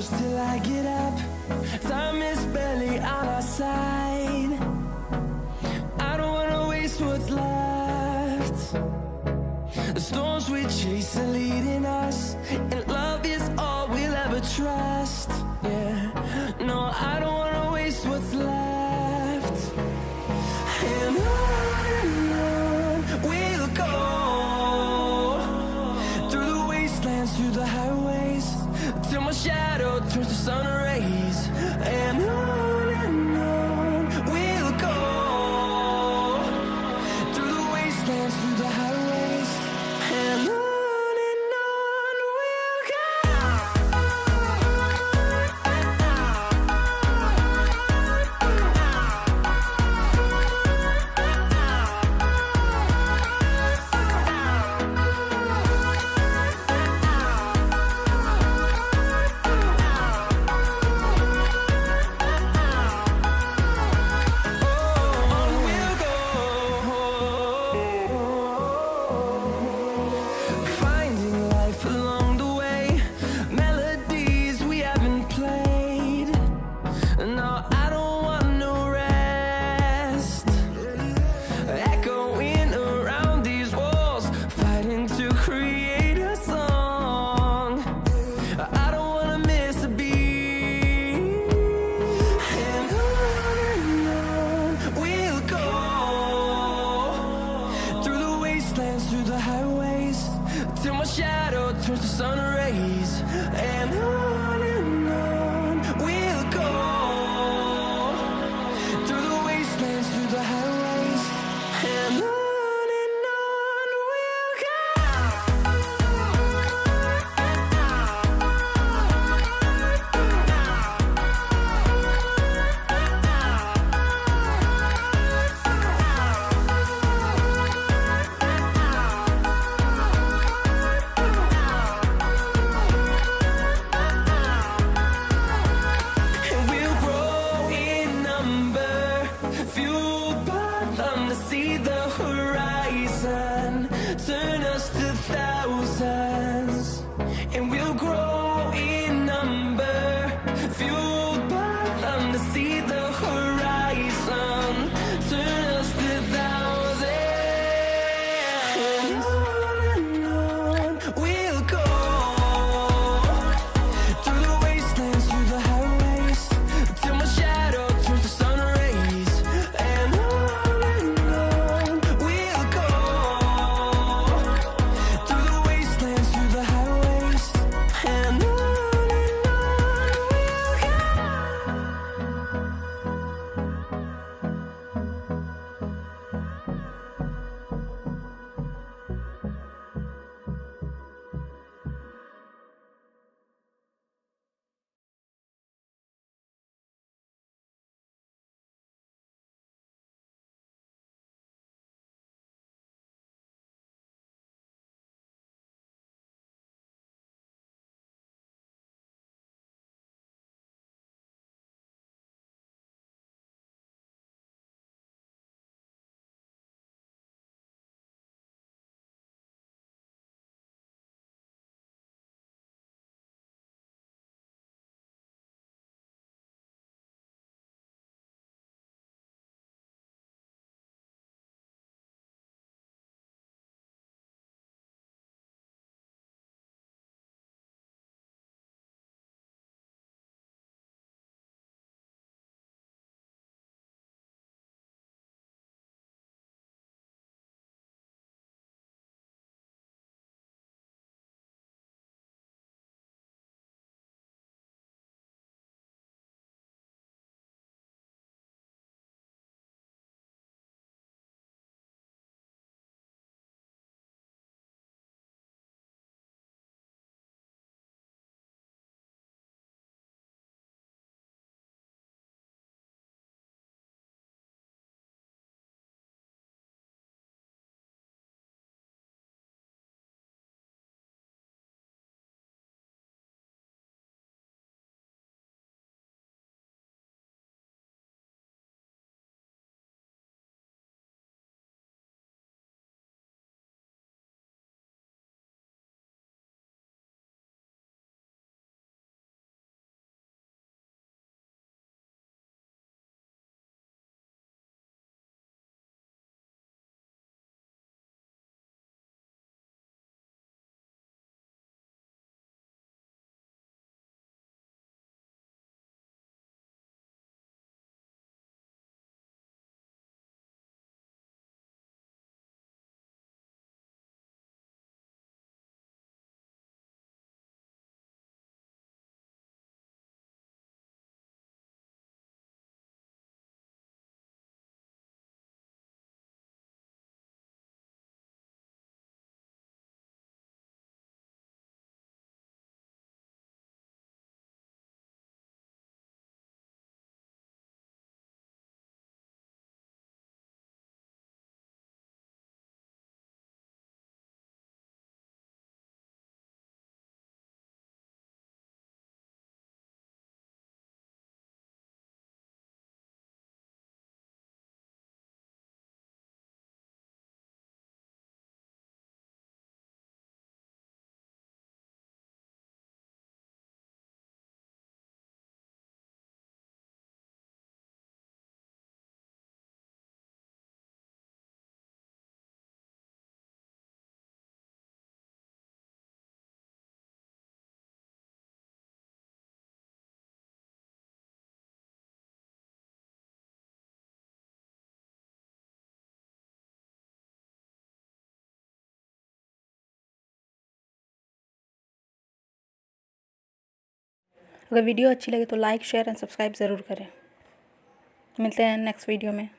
shadows till I get up. Time is barely on our side. I don't wanna waste what's left. The storms we chase are leading us, and love is all we'll ever trust. Yeah, no, I don't wanna waste what's left. And on we'll go, through the wastelands, through the highways, till my shadow turns to sun rays. And on we'll go, through the wastelands, through the highways, and on we'll go. Through the highways, till my shadow turns to sun rays. And on we'll go, through the wastelands, through the highways, and on we'll go. See the horizon turn us to thousands, and we'll grow in number, fueled by them. To see the horizon turn us to thousands, and on we'll go, through the wastelands, through the highways, till my shadow turns to sun rays. And अगर video अच्छी लगे तो like share and subscribe ज़रूर करें। मिलते हैं next video में।